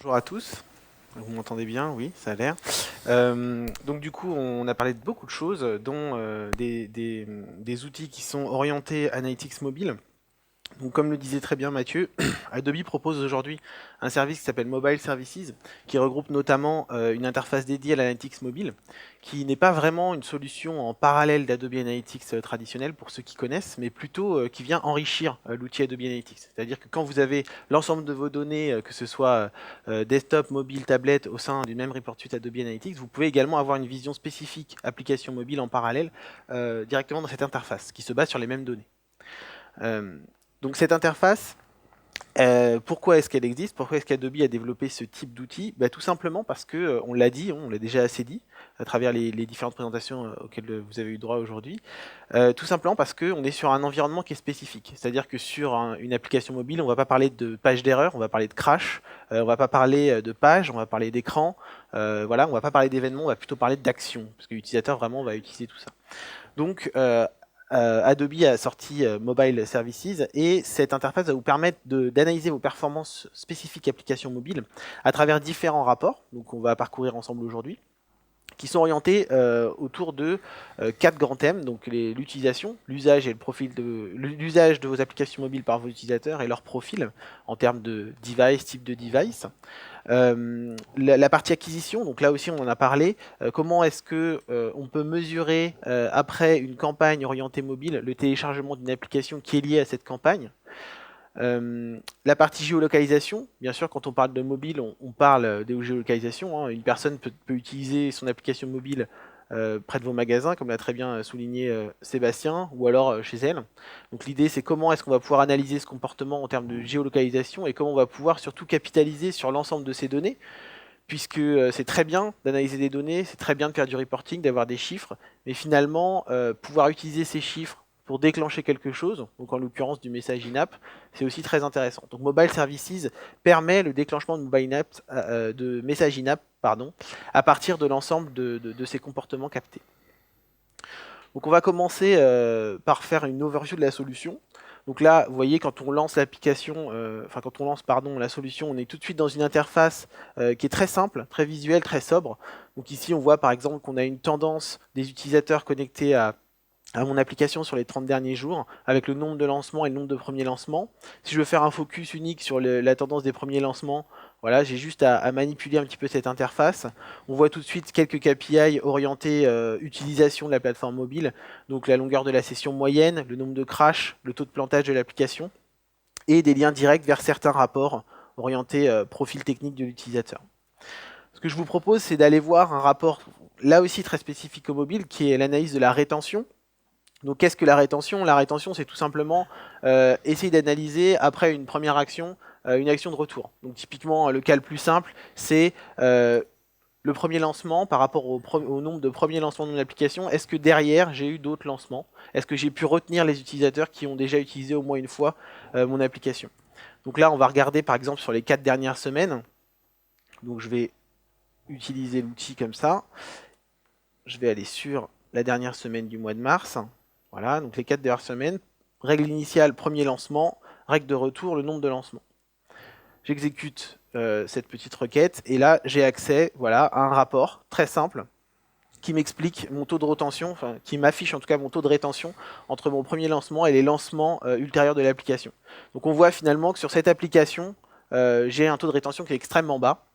Bonjour à tous. Vous m'entendez bien? Oui, ça a l'air. Donc du coup, on a parlé de beaucoup de choses, dont des outils qui sont orientés Analytics mobile. Donc, comme le disait très bien Mathieu, Adobe propose aujourd'hui un service qui s'appelle Mobile Services, qui regroupe notamment une interface dédiée à l'Analytics mobile, qui n'est pas vraiment une solution en parallèle d'Adobe Analytics traditionnel pour ceux qui connaissent, mais plutôt qui vient enrichir l'outil Adobe Analytics. C'est-à-dire que quand vous avez l'ensemble de vos données, que ce soit desktop, mobile, tablette, au sein d'une même report suite Adobe Analytics, vous pouvez également avoir une vision spécifique application mobile en parallèle directement dans cette interface, qui se base sur les mêmes données. Donc cette interface, pourquoi est-ce qu'elle existe? Pourquoi est-ce qu'Adobe a développé ce type d'outil? Tout simplement parce que, on l'a dit, on l'a déjà assez dit, à travers les différentes présentations auxquelles vous avez eu droit aujourd'hui, tout simplement parce qu'on est sur un environnement qui est spécifique. C'est-à-dire que sur une application mobile, on ne va pas parler de page d'erreur, on va parler de crash, on ne va pas parler de page, on va parler d'écran, voilà, on ne va pas parler d'événements, on va plutôt parler d'action, parce que l'utilisateur vraiment va utiliser tout ça. Donc, Adobe a sorti Mobile Services et cette interface va vous permettre d'analyser vos performances spécifiques applications mobiles à travers différents rapports, donc on va parcourir ensemble aujourd'hui, qui sont orientés autour de 4 grands thèmes, donc l'utilisation, l'usage et le profil l'usage de vos applications mobiles par vos utilisateurs et leur profil en termes de device, type de device. La partie acquisition, donc là aussi on en a parlé, comment est-ce que on peut mesurer après une campagne orientée mobile le téléchargement d'une application qui est liée à cette campagne. La partie géolocalisation, bien sûr quand on parle de mobile on parle de géolocalisation, hein. Une personne peut utiliser son application mobile près de vos magasins, comme l'a très bien souligné Sébastien, ou alors chez elle. Donc l'idée c'est comment est-ce qu'on va pouvoir analyser ce comportement en termes de géolocalisation et comment on va pouvoir surtout capitaliser sur l'ensemble de ces données, puisque c'est très bien d'analyser des données, c'est très bien de faire du reporting, d'avoir des chiffres, mais finalement pouvoir utiliser ces chiffres pour déclencher quelque chose, donc en l'occurrence du message in-app, c'est aussi très intéressant. Donc Mobile Services permet le déclenchement de de message in-app, pardon, à partir de l'ensemble de ces comportements captés. Donc on va commencer par faire une overview de la solution. Donc là, vous voyez, quand on lance l'application, quand on lance la solution, on est tout de suite dans une interface qui est très simple, très visuelle, très sobre. Donc ici, on voit par exemple qu'on a une tendance des utilisateurs connectés à mon application sur les 30 derniers jours, avec le nombre de lancements et le nombre de premiers lancements. Si je veux faire un focus unique sur la tendance des premiers lancements, voilà, j'ai juste à manipuler un petit peu cette interface. On voit tout de suite quelques KPI orientés utilisation de la plateforme mobile, donc la longueur de la session moyenne, le nombre de crashs, le taux de plantage de l'application, et des liens directs vers certains rapports orientés profil technique de l'utilisateur. Ce que je vous propose, c'est d'aller voir un rapport là aussi très spécifique au mobile, qui est l'analyse de la rétention. Donc qu'est-ce que la rétention? La rétention, c'est tout simplement essayer d'analyser après une première action, une action de retour. Donc typiquement, le cas le plus simple, c'est le premier lancement par rapport au nombre de premiers lancements de mon application. Est-ce que derrière, j'ai eu d'autres lancements? Est-ce que j'ai pu retenir les utilisateurs qui ont déjà utilisé au moins une fois mon application? Donc là, on va regarder par exemple sur les 4 dernières semaines. Donc je vais utiliser l'outil comme ça. Je vais aller sur la dernière semaine du mois de mars. Voilà, donc les 4 dernières semaines. Règle initiale, premier lancement. Règle de retour, le nombre de lancements. J'exécute cette petite requête et là j'ai accès à un rapport très simple qui m'explique mon taux de rétention, qui m'affiche en tout cas mon taux de rétention entre mon premier lancement et les lancements ultérieurs de l'application. Donc on voit finalement que sur cette application, j'ai un taux de rétention qui est extrêmement bas.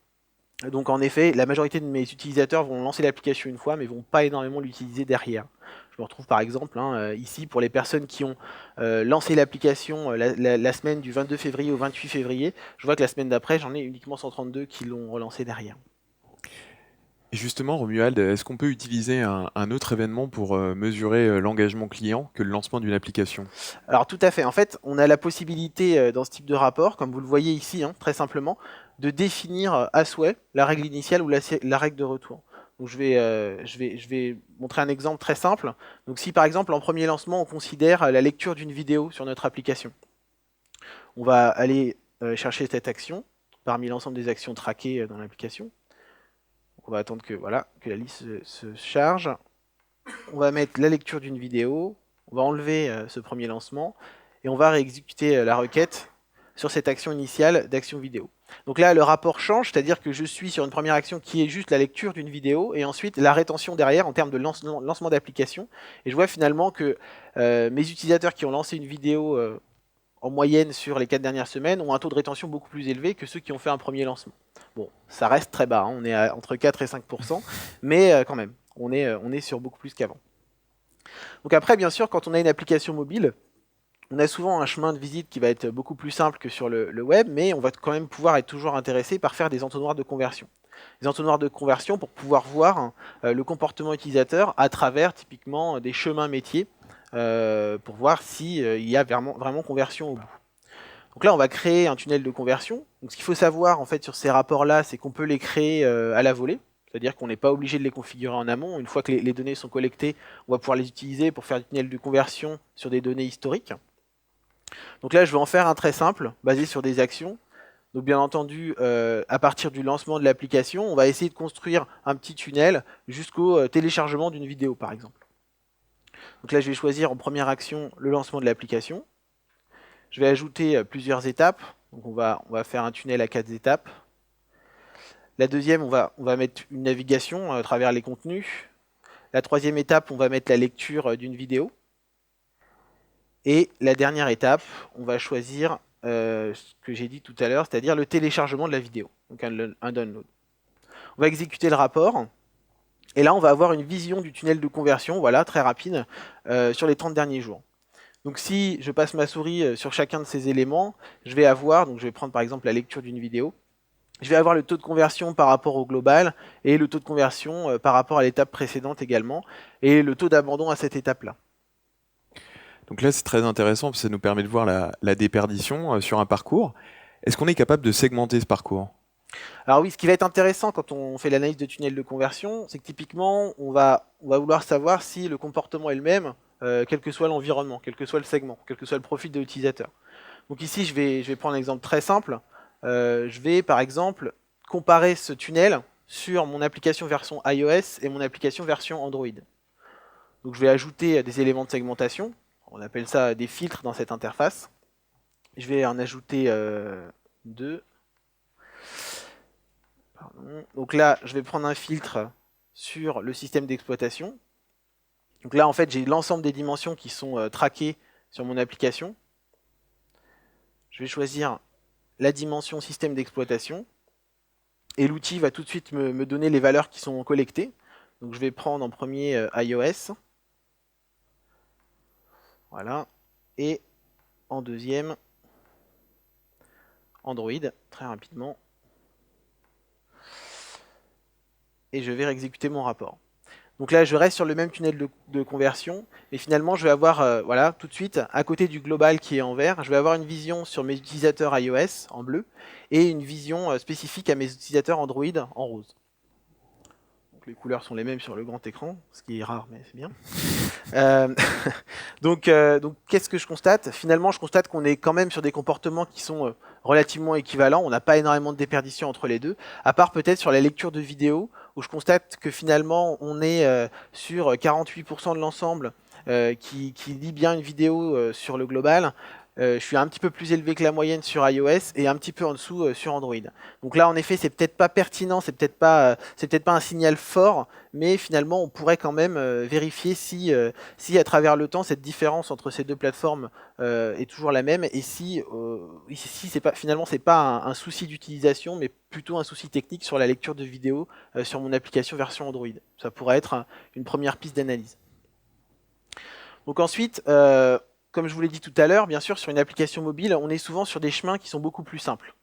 Donc en effet, la majorité de mes utilisateurs vont lancer l'application une fois, mais vont pas énormément l'utiliser derrière. Je me retrouve par exemple ici pour les personnes qui ont lancé l'application la semaine du 22 février au 28 février. Je vois que la semaine d'après, j'en ai uniquement 132 qui l'ont relancé derrière. Et justement, Romuald, est-ce qu'on peut utiliser un autre événement pour mesurer l'engagement client que le lancement d'une application? Alors tout à fait, en fait, on a la possibilité dans ce type de rapport, comme vous le voyez ici, très simplement, de définir à souhait la règle initiale ou la règle de retour. Donc je vais montrer un exemple très simple. Donc si par exemple en premier lancement on considère la lecture d'une vidéo sur notre application, on va aller chercher cette action parmi l'ensemble des actions traquées dans l'application. On va attendre que, que la liste se charge. On va mettre la lecture d'une vidéo, on va enlever ce premier lancement et on va réexécuter la requête sur cette action initiale d'action vidéo. Donc là, le rapport change, c'est-à-dire que je suis sur une première action qui est juste la lecture d'une vidéo, et ensuite la rétention derrière en termes de lancement d'application. Et je vois finalement que mes utilisateurs qui ont lancé une vidéo en moyenne sur les 4 dernières semaines ont un taux de rétention beaucoup plus élevé que ceux qui ont fait un premier lancement. Bon, ça reste très bas, hein, on est entre 4 et 5%, mais quand même, on est sur beaucoup plus qu'avant. Donc après, bien sûr, quand on a une application mobile, on a souvent un chemin de visite qui va être beaucoup plus simple que sur le web, mais on va quand même pouvoir être toujours intéressé par faire des entonnoirs de conversion. Des entonnoirs de conversion pour pouvoir voir le comportement utilisateur à travers typiquement des chemins métiers pour voir s'il y a vraiment conversion au bout. Donc là, on va créer un tunnel de conversion. Donc ce qu'il faut savoir en fait sur ces rapports-là, c'est qu'on peut les créer à la volée. C'est-à-dire qu'on n'est pas obligé de les configurer en amont. Une fois que les données sont collectées, on va pouvoir les utiliser pour faire du tunnel de conversion sur des données historiques. Donc là, je vais en faire un très simple, basé sur des actions. Donc bien entendu, à partir du lancement de l'application, on va essayer de construire un petit tunnel jusqu'au téléchargement d'une vidéo, par exemple. Donc là, je vais choisir en première action le lancement de l'application. Je vais ajouter plusieurs étapes. Donc on va faire un tunnel à 4 étapes. La deuxième, on va mettre une navigation à travers les contenus. La troisième étape, on va mettre la lecture d'une vidéo. Et la dernière étape, on va choisir ce que j'ai dit tout à l'heure, c'est-à-dire le téléchargement de la vidéo, donc un download. On va exécuter le rapport. Et là, on va avoir une vision du tunnel de conversion, voilà, très rapide, sur les 30 derniers jours. Donc si je passe ma souris sur chacun de ces éléments, je vais avoir, donc je vais prendre par exemple la lecture d'une vidéo, je vais avoir le taux de conversion par rapport au global, et le taux de conversion par rapport à l'étape précédente également, et le taux d'abandon à cette étape-là. Donc là, c'est très intéressant parce que ça nous permet de voir la déperdition sur un parcours. Est-ce qu'on est capable de segmenter ce parcours? Alors oui, ce qui va être intéressant quand on fait l'analyse de tunnel de conversion, c'est que typiquement, on va vouloir savoir si le comportement est le même, quel que soit l'environnement, quel que soit le segment, quel que soit le profil de l'utilisateur. Donc ici, je vais prendre un exemple très simple. Je vais par exemple comparer ce tunnel sur mon application version iOS et mon application version Android. Donc je vais ajouter des éléments de segmentation, on appelle ça des filtres dans cette interface. Je vais en ajouter deux. Pardon. Donc là, je vais prendre un filtre sur le système d'exploitation. Donc là, en fait, j'ai l'ensemble des dimensions qui sont traquées sur mon application. Je vais choisir la dimension système d'exploitation. Et l'outil va tout de suite me donner les valeurs qui sont collectées. Donc je vais prendre en premier iOS. Voilà. Et en deuxième, Android, très rapidement. Et je vais exécuter mon rapport. Donc là, je reste sur le même tunnel de conversion, mais finalement, je vais avoir, voilà, tout de suite, à côté du global qui est en vert, je vais avoir une vision sur mes utilisateurs iOS en bleu, et une vision spécifique à mes utilisateurs Android en rose. Donc les couleurs sont les mêmes sur le grand écran, ce qui est rare, mais c'est bien. Donc qu'est-ce que je constate? Finalement, je constate qu'on est quand même sur des comportements qui sont relativement équivalents. On n'a pas énormément de déperdition entre les deux, à part peut-être sur la lecture de vidéos, où je constate que finalement, on est sur 48% de l'ensemble qui lit bien une vidéo sur le global. Je suis un petit peu plus élevé que la moyenne sur iOS et un petit peu en dessous sur Android. Donc là, en effet, c'est peut-être pas pertinent, c'est peut-être pas un signal fort, mais finalement, on pourrait quand même vérifier si à travers le temps, cette différence entre ces deux plateformes est toujours la même, et si finalement c'est pas un souci d'utilisation, mais plutôt un souci technique sur la lecture de vidéos sur mon application version Android. Ça pourrait être une première piste d'analyse. Donc ensuite, comme je vous l'ai dit tout à l'heure, bien sûr, sur une application mobile, on est souvent sur des chemins qui sont beaucoup plus simples.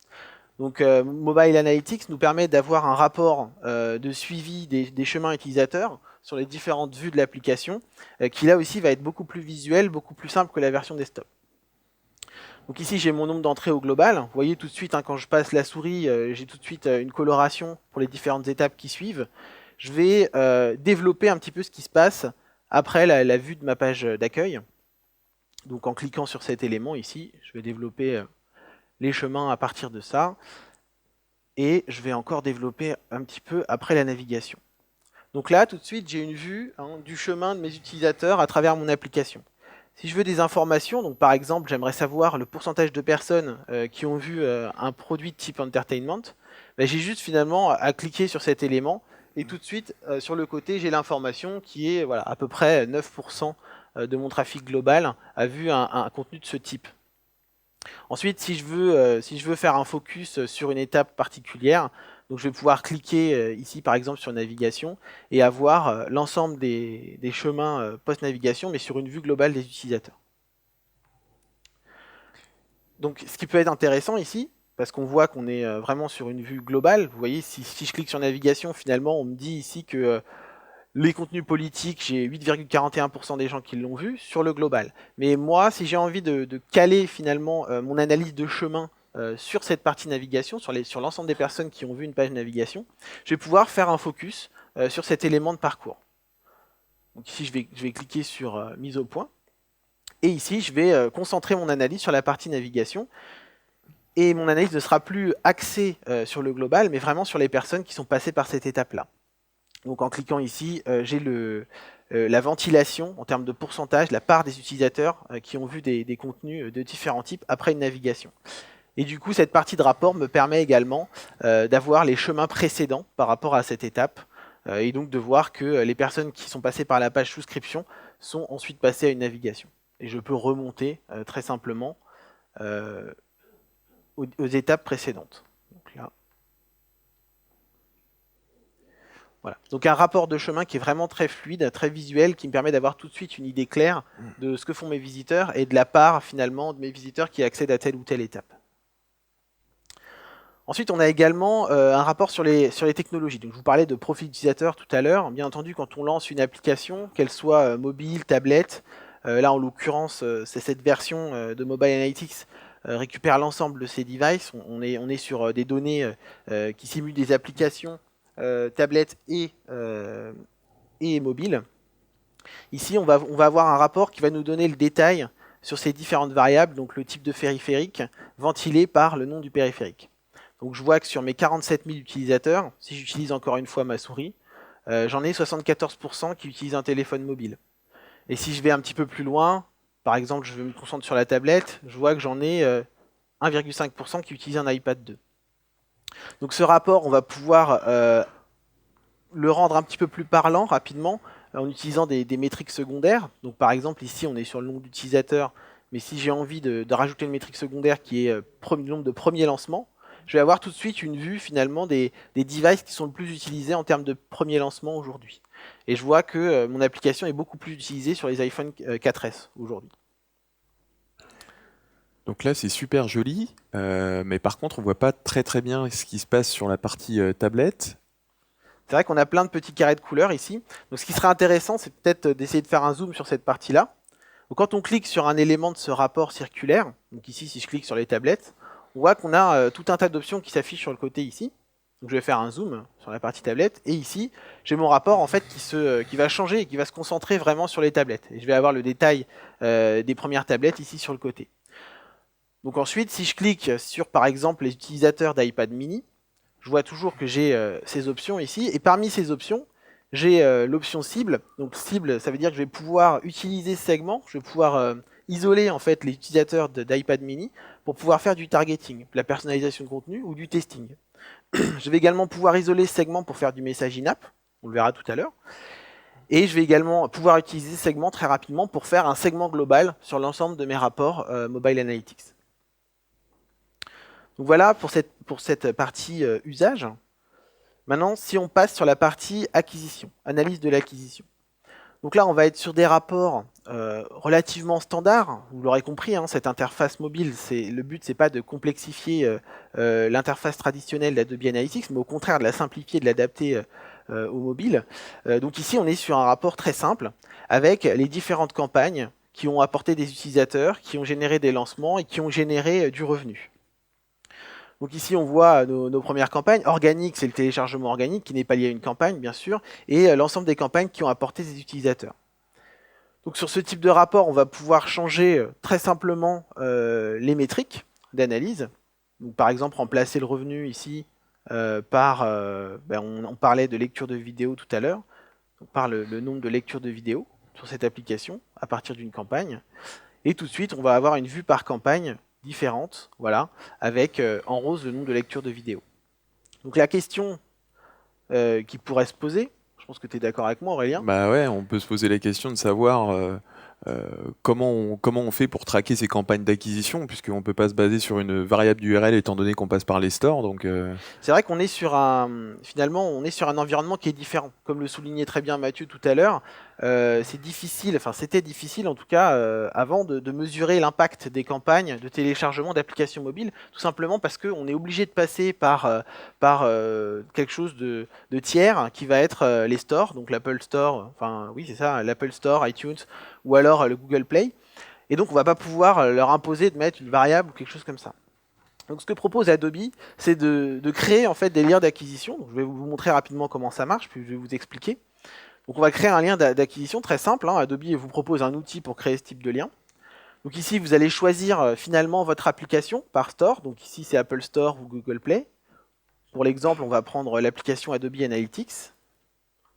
Donc Mobile Analytics nous permet d'avoir un rapport de suivi des chemins utilisateurs sur les différentes vues de l'application, qui là aussi va être beaucoup plus visuel, beaucoup plus simple que la version desktop. Donc ici j'ai mon nombre d'entrées au global. Vous voyez tout de suite, hein, quand je passe la souris, j'ai tout de suite une coloration pour les différentes étapes qui suivent. Je vais développer un petit peu ce qui se passe après la vue de ma page d'accueil. Donc en cliquant sur cet élément ici, je vais développer les chemins à partir de ça. Et je vais encore développer un petit peu après la navigation. Donc là, tout de suite, j'ai une vue du chemin de mes utilisateurs à travers mon application. Si je veux des informations, donc par exemple, j'aimerais savoir le pourcentage de personnes qui ont vu un produit de type entertainment, ben, j'ai juste finalement à cliquer sur cet élément et tout de suite, sur le côté, j'ai l'information qui est voilà, à peu près 9% de mon trafic global a vu un contenu de ce type. Ensuite, si je veux faire un focus sur une étape particulière, donc je vais pouvoir cliquer ici par exemple sur navigation et avoir l'ensemble des chemins post-navigation, mais sur une vue globale des utilisateurs. Donc ce qui peut être intéressant ici, parce qu'on voit qu'on est vraiment sur une vue globale, vous voyez, si je clique sur navigation, finalement on me dit ici que les contenus politiques, j'ai 8,41% des gens qui l'ont vu sur le global. Mais moi, si j'ai envie de caler finalement mon analyse de chemin sur cette partie navigation, sur l'ensemble des personnes qui ont vu une page navigation, je vais pouvoir faire un focus sur cet élément de parcours. Donc ici, je vais cliquer sur mise au point. Et ici, je vais concentrer mon analyse sur la partie navigation. Et mon analyse ne sera plus axée sur le global, mais vraiment sur les personnes qui sont passées par cette étape-là. Donc en cliquant ici, j'ai la ventilation en termes de pourcentage, la part des utilisateurs qui ont vu des contenus de différents types après une navigation. Et du coup, cette partie de rapport me permet également d'avoir les chemins précédents par rapport à cette étape, et donc de voir que les personnes qui sont passées par la page souscription sont ensuite passées à une navigation. Et je peux remonter très simplement aux étapes précédentes. Donc là. Voilà. Donc un rapport de chemin qui est vraiment très fluide, très visuel, qui me permet d'avoir tout de suite une idée claire de ce que font mes visiteurs et de la part finalement de mes visiteurs qui accèdent à telle ou telle étape. Ensuite, on a également un rapport sur les technologies. Donc, je vous parlais de profil utilisateur tout à l'heure. Bien entendu, quand on lance une application, qu'elle soit mobile, tablette, là en l'occurrence, c'est cette version de Mobile Analytics récupère l'ensemble de ces devices. On est sur des données qui simulent des applications tablettes et mobiles. Ici, on va avoir un rapport qui va nous donner le détail sur ces différentes variables, donc le type de périphérique ventilé par le nom du périphérique. Donc je vois que sur mes 47 000 utilisateurs, si j'utilise encore une fois ma souris, j'en ai 74% qui utilisent un téléphone mobile. Et si je vais un petit peu plus loin, par exemple je me concentre sur la tablette, je vois que j'en ai 1,5% qui utilisent un iPad 2. Donc ce rapport, on va pouvoir le rendre un petit peu plus parlant rapidement en utilisant des métriques secondaires. Donc par exemple ici on est sur le nombre d'utilisateurs, mais si j'ai envie de rajouter une métrique secondaire qui est le nombre de premiers lancements, je vais avoir tout de suite une vue finalement des devices qui sont le plus utilisés en termes de premiers lancements aujourd'hui. Et je vois que mon application est beaucoup plus utilisée sur les iPhone 4S aujourd'hui. Donc là, c'est super joli, mais par contre, on voit pas très très bien ce qui se passe sur la partie tablette. C'est vrai qu'on a plein de petits carrés de couleurs ici. Donc ce qui serait intéressant, c'est peut-être d'essayer de faire un zoom sur cette partie-là. Donc quand on clique sur un élément de ce rapport circulaire, donc ici si je clique sur les tablettes, on voit qu'on a tout un tas d'options qui s'affichent sur le côté ici. Donc je vais faire un zoom sur la partie tablette, et ici j'ai mon rapport en fait qui va changer et qui va se concentrer vraiment sur les tablettes. Et je vais avoir le détail des premières tablettes ici sur le côté. Donc ensuite, si je clique sur par exemple les utilisateurs d'iPad mini, je vois toujours que j'ai ces options ici, et parmi ces options, j'ai l'option cible. Donc cible, ça veut dire que je vais pouvoir utiliser ce segment, je vais pouvoir isoler en fait les utilisateurs d'iPad mini pour pouvoir faire du targeting, de la personnalisation de contenu ou du testing. Je vais également pouvoir isoler ce segment pour faire du message in-app, on le verra tout à l'heure. Et je vais également pouvoir utiliser ce segment très rapidement pour faire un segment global sur l'ensemble de mes rapports Mobile Analytics. Donc voilà pour cette partie usage. Maintenant, si on passe sur la partie acquisition, analyse de l'acquisition. Donc là, on va être sur des rapports relativement standards. Vous l'aurez compris, hein, cette interface mobile, le but, c'est pas de complexifier l'interface traditionnelle d'Adobe Analytics, mais au contraire de la simplifier, de l'adapter au mobile. Donc ici, on est sur un rapport très simple avec les différentes campagnes qui ont apporté des utilisateurs, qui ont généré des lancements et qui ont généré du revenu. Donc ici, on voit nos premières campagnes. Organique, c'est le téléchargement organique qui n'est pas lié à une campagne, bien sûr, et l'ensemble des campagnes qui ont apporté des utilisateurs. Donc sur ce type de rapport, on va pouvoir changer très simplement les métriques d'analyse. Donc par exemple, remplacer le revenu ici par, on parlait de lecture de vidéo tout à l'heure, par le nombre de lectures de vidéos, sur cette application à partir d'une campagne. Et tout de suite, on va avoir une vue par campagne différente, voilà, avec en rose le nombre de lectures de vidéos. Donc la question qui pourrait se poser, je pense que tu es d'accord avec moi Aurélien. Bah ouais, on peut se poser la question de savoir comment on fait pour traquer ces campagnes d'acquisition, puisqu'on ne peut pas se baser sur une variable d'URL étant donné qu'on passe par les stores. Donc, C'est vrai qu'on est sur finalement, on est sur un environnement qui est différent. Comme le soulignait très bien Mathieu tout à l'heure, c'est difficile, enfin c'était difficile en tout cas avant de mesurer l'impact des campagnes de téléchargement d'applications mobiles, tout simplement parce qu'on est obligé de passer par quelque chose de tiers qui va être les stores, donc l'Apple Store, enfin oui c'est ça, l'Apple Store, iTunes, ou alors le Google Play. Et donc on va pas pouvoir leur imposer de mettre une variable ou quelque chose comme ça. Donc ce que propose Adobe, c'est de créer en fait des liens d'acquisition. Je vais vous montrer rapidement comment ça marche, puis je vais vous expliquer. Donc on va créer un lien d'acquisition très simple. Adobe vous propose un outil pour créer ce type de lien. Donc ici, vous allez choisir finalement votre application par store. Donc ici, c'est Apple Store ou Google Play. Pour l'exemple, on va prendre l'application Adobe Analytics.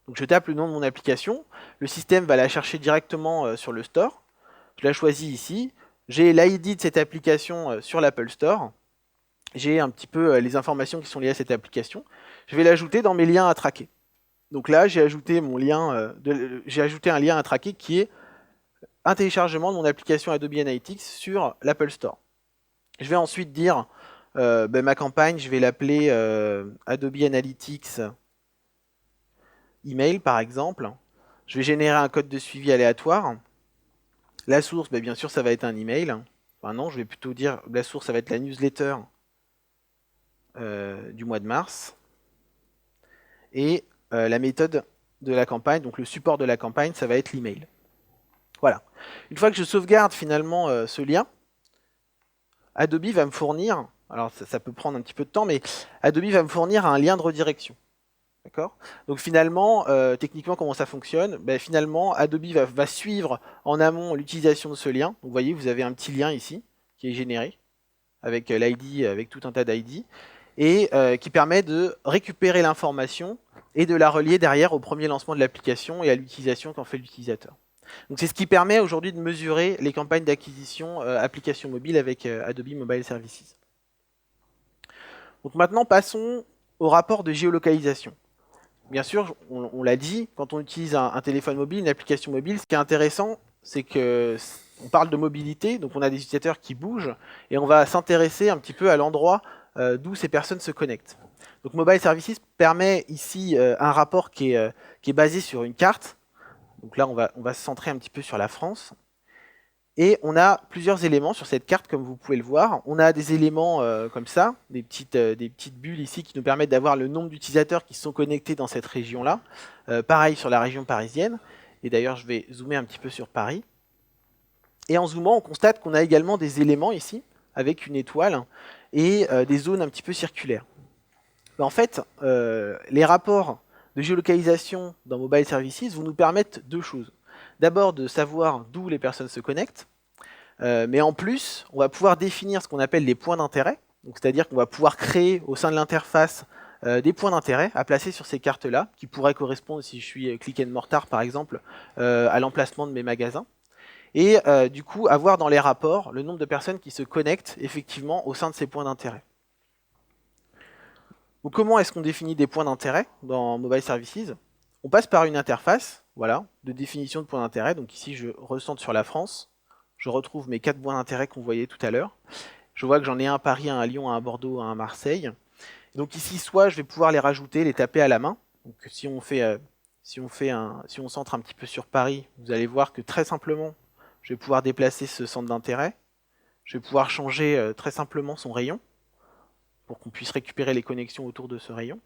Donc je tape le nom de mon application. Le système va la chercher directement sur le store. Je la choisis ici. J'ai l'ID de cette application sur l'Apple Store. J'ai un petit peu les informations qui sont liées à cette application. Je vais l'ajouter dans mes liens à traquer. Donc là, j'ai ajouté un lien à traquer qui est un téléchargement de mon application Adobe Analytics sur l'Apple Store. Je vais ensuite dire ma campagne, je vais l'appeler Adobe Analytics email par exemple. Je vais générer un code de suivi aléatoire. La source, bien sûr, ça va être un email. Enfin non, je vais plutôt dire la source, ça va être la newsletter du mois de mars. Et la méthode de la campagne, donc le support de la campagne, ça va être l'email. Voilà. Une fois que je sauvegarde finalement ce lien, Adobe va me fournir, alors ça peut prendre un petit peu de temps, mais Adobe va me fournir un lien de redirection. D'accord ? Donc finalement, techniquement, comment ça fonctionne ? Finalement, Adobe va suivre en amont l'utilisation de ce lien. Donc, vous voyez, vous avez un petit lien ici qui est généré avec l'ID, avec tout un tas d'ID, et qui permet de récupérer l'information et de la relier derrière au premier lancement de l'application et à l'utilisation qu'en fait l'utilisateur. Donc c'est ce qui permet aujourd'hui de mesurer les campagnes d'acquisition applications mobiles avec Adobe Mobile Services. Donc maintenant passons au rapport de géolocalisation. Bien sûr, on l'a dit, quand on utilise un téléphone mobile, une application mobile, ce qui est intéressant, c'est qu'on parle de mobilité, donc on a des utilisateurs qui bougent, et on va s'intéresser un petit peu à l'endroit d'où ces personnes se connectent. Donc Mobile Services permet ici un rapport qui est basé sur une carte. Donc là, on va se centrer un petit peu sur la France. Et on a plusieurs éléments sur cette carte, comme vous pouvez le voir. On a des éléments comme ça, des petites bulles ici qui nous permettent d'avoir le nombre d'utilisateurs qui sont connectés dans cette région-là. Pareil sur la région parisienne. Et d'ailleurs, je vais zoomer un petit peu sur Paris. Et en zoomant, on constate qu'on a également des éléments ici, avec une étoile, et des zones un petit peu circulaires. En fait, les rapports de géolocalisation dans Mobile Services vont nous permettre deux choses. D'abord, de savoir d'où les personnes se connectent, mais en plus, on va pouvoir définir ce qu'on appelle les points d'intérêt. C'est-à-dire qu'on va pouvoir créer au sein de l'interface des points d'intérêt à placer sur ces cartes-là, qui pourraient correspondre, si je suis Click and Mortar par exemple, à l'emplacement de mes magasins. Et du coup, avoir dans les rapports le nombre de personnes qui se connectent effectivement au sein de ces points d'intérêt. Donc, comment est-ce qu'on définit des points d'intérêt dans Mobile Services ? On passe par une interface, voilà, de définition de points d'intérêt. Donc ici, je recentre sur la France. Je retrouve mes 4 points d'intérêt qu'on voyait tout à l'heure. Je vois que j'en ai un à Paris, un à Lyon, un à Bordeaux, un à Marseille. Donc ici, soit je vais pouvoir les rajouter, les taper à la main. Donc si on centre un petit peu sur Paris, vous allez voir que très simplement, je vais pouvoir déplacer ce centre d'intérêt. Je vais pouvoir changer très simplement son rayon, pour qu'on puisse récupérer les connexions autour de ce rayon.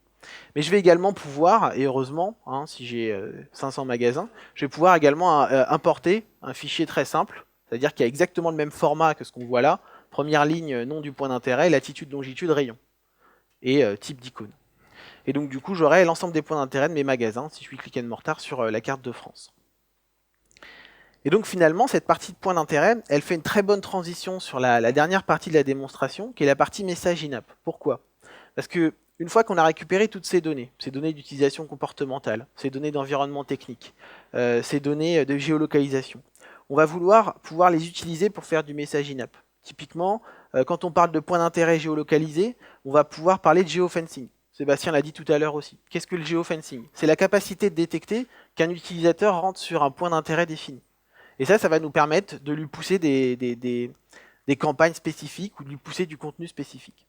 Mais je vais également pouvoir, et heureusement, si j'ai 500 magasins, je vais pouvoir également importer un fichier très simple, c'est-à-dire qui a exactement le même format que ce qu'on voit là, première ligne, nom du point d'intérêt, latitude, longitude, rayon, et type d'icône. Et donc du coup, j'aurai l'ensemble des points d'intérêt de mes magasins, si je suis Click and Mortar, sur la carte de France. Et donc finalement, cette partie de points d'intérêt, elle fait une très bonne transition sur la dernière partie de la démonstration, qui est la partie message in-app. Pourquoi ? Parce que Une fois qu'on a récupéré toutes ces données d'utilisation comportementale, ces données d'environnement technique, ces données de géolocalisation, on va vouloir pouvoir les utiliser pour faire du message in-app. Typiquement, quand on parle de points d'intérêt géolocalisés, on va pouvoir parler de géofencing. Sébastien l'a dit tout à l'heure aussi. Qu'est-ce que le géofencing? C'est la capacité de détecter qu'un utilisateur rentre sur un point d'intérêt défini. Et ça va nous permettre de lui pousser des campagnes spécifiques ou de lui pousser du contenu spécifique.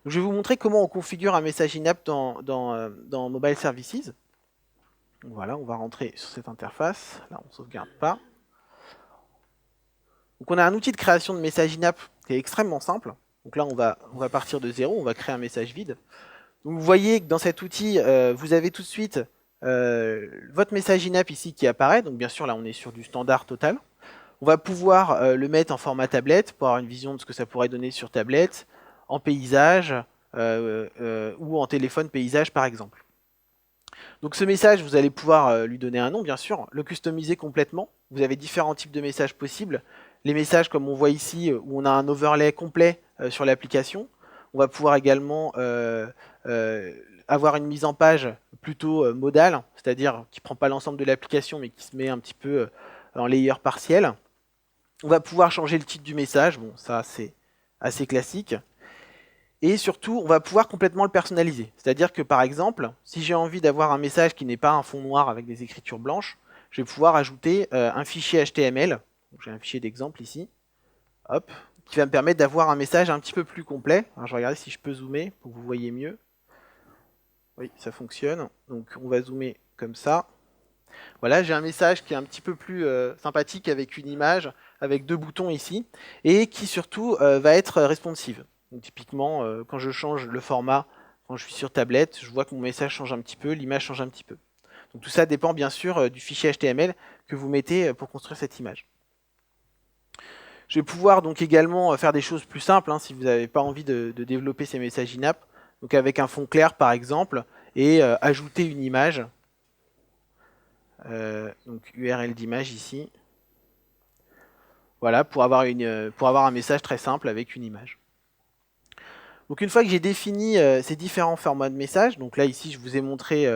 Donc, je vais vous montrer comment on configure un message in-app dans Mobile Services. Donc, voilà, on va rentrer sur cette interface. Là, on ne sauvegarde pas. Donc, on a un outil de création de message in-app qui est extrêmement simple. Donc là, on va partir de zéro, on va créer un message vide. Donc, vous voyez que dans cet outil, vous avez tout de suite votre message in-app ici qui apparaît. Donc bien sûr, là, on est sur du standard total. On va pouvoir le mettre en format tablette pour avoir une vision de ce que ça pourrait donner sur tablette, en paysage ou en téléphone paysage par exemple. Donc ce message, vous allez pouvoir lui donner un nom bien sûr, le customiser complètement. Vous avez différents types de messages possibles. Les messages comme on voit ici où on a un overlay complet sur l'application. On va pouvoir également avoir une mise en page plutôt modale, c'est-à-dire qui ne prend pas l'ensemble de l'application mais qui se met un petit peu en layer partiel. On va pouvoir changer le titre du message, bon ça c'est assez classique. Et surtout, on va pouvoir complètement le personnaliser. C'est-à-dire que par exemple, si j'ai envie d'avoir un message qui n'est pas un fond noir avec des écritures blanches, je vais pouvoir ajouter un fichier HTML. J'ai un fichier d'exemple ici, hop, qui va me permettre d'avoir un message un petit peu plus complet. Alors, je vais regarder si je peux zoomer pour que vous voyez mieux. Oui, ça fonctionne. Donc on va zoomer comme ça. Voilà, j'ai un message qui est un petit peu plus sympathique avec une image, avec 2 boutons ici, et qui surtout va être responsive. Donc, typiquement, quand je change le format, quand je suis sur tablette, je vois que mon message change un petit peu, l'image change un petit peu. Donc tout ça dépend bien sûr du fichier HTML que vous mettez pour construire cette image. Je vais pouvoir donc également faire des choses plus simples, si vous n'avez pas envie de développer ces messages in-app. Donc avec un fond clair par exemple, et ajouter une image. Donc URL d'image ici. Voilà, pour avoir un message très simple avec une image. Donc une fois que j'ai défini ces différents formats de messages, donc là ici je vous ai montré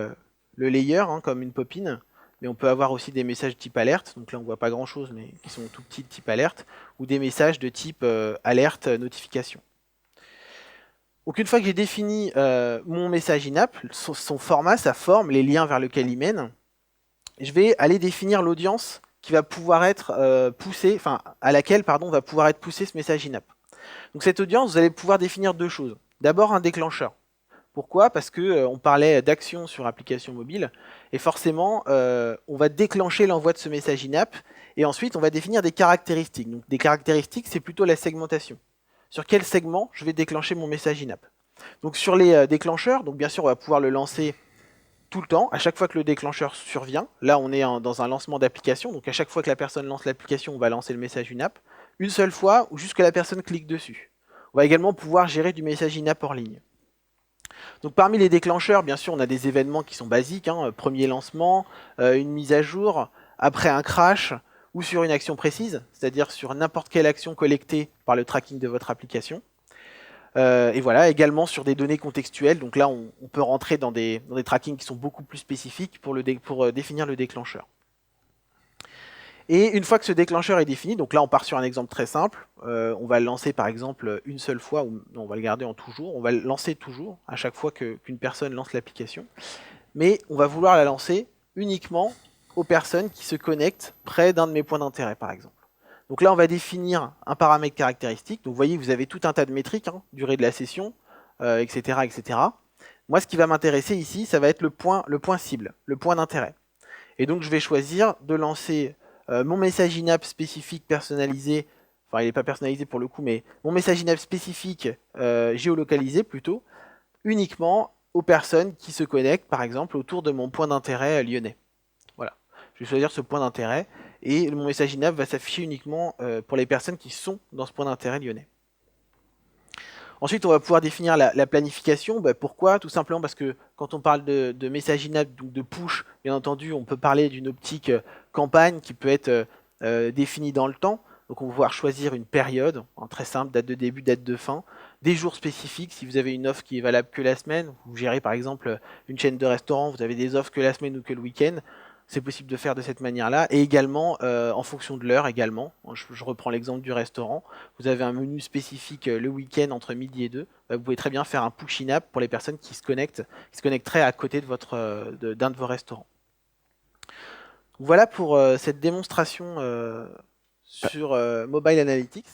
le layer comme une popine, mais on peut avoir aussi des messages type alerte, donc là on voit pas grand chose mais qui sont tout petits type alerte, ou des messages de type alerte notification. Donc une fois que j'ai défini mon message in-app, son format, sa forme, les liens vers lesquels il mène, je vais aller définir l'audience qui va pouvoir être poussée, enfin à laquelle va pouvoir être poussé ce message in-app. Donc cette audience, vous allez pouvoir définir 2 choses. D'abord un déclencheur. Pourquoi? Parce que on parlait d'action sur application mobile, et forcément on va déclencher l'envoi de ce message in-app, et ensuite on va définir des caractéristiques. Donc des caractéristiques, c'est plutôt la segmentation. Sur quel segment je vais déclencher mon message in-app? Donc sur les déclencheurs, donc bien sûr on va pouvoir le lancer tout le temps, à chaque fois que le déclencheur survient. Là on est dans un lancement d'application, donc à chaque fois que la personne lance l'application, on va lancer le message in-app, une seule fois ou jusqu'à la personne clique dessus. On va également pouvoir gérer du message in-app hors ligne. Donc parmi les déclencheurs, bien sûr, on a des événements qui sont basiques, premier lancement, une mise à jour, après un crash, ou sur une action précise, c'est-à-dire sur n'importe quelle action collectée par le tracking de votre application. Et voilà, également sur des données contextuelles, donc là on peut rentrer dans des trackings qui sont beaucoup plus spécifiques pour définir le déclencheur. Et une fois que ce déclencheur est défini, donc là on part sur un exemple très simple, on va le lancer par exemple une seule fois, ou non, on va le garder en toujours, on va le lancer toujours à chaque fois qu'une personne lance l'application, mais on va vouloir la lancer uniquement aux personnes qui se connectent près d'un de mes points d'intérêt par exemple. Donc là on va définir un paramètre caractéristique, donc vous voyez vous avez tout un tas de métriques, durée de la session, etc., etc. Moi ce qui va m'intéresser ici, ça va être le point cible, le point d'intérêt. Et donc je vais choisir de lancer mon message in-app spécifique personnalisé, enfin il n'est pas personnalisé pour le coup, mais mon message in-app spécifique géolocalisé plutôt, uniquement aux personnes qui se connectent par exemple autour de mon point d'intérêt lyonnais. Voilà, je vais choisir ce point d'intérêt et mon message in-app va s'afficher uniquement pour les personnes qui sont dans ce point d'intérêt lyonnais. Ensuite, on va pouvoir définir la planification. Pourquoi? Tout simplement parce que quand on parle de message in-app, donc de push, bien entendu, on peut parler d'une optique campagne qui peut être définie dans le temps. Donc on va pouvoir choisir une période, très simple, date de début, date de fin, des jours spécifiques, si vous avez une offre qui est valable que la semaine, vous gérez par exemple une chaîne de restaurants, vous avez des offres que la semaine ou que le week-end, c'est possible de faire de cette manière-là, et également en fonction de l'heure également. Je reprends l'exemple du restaurant. Vous avez un menu spécifique le week-end entre midi et 2. Vous pouvez très bien faire un push-in app pour les personnes qui se connecteraient à côté d'un de vos restaurants. Voilà pour cette démonstration Ah, sur Mobile Analytics.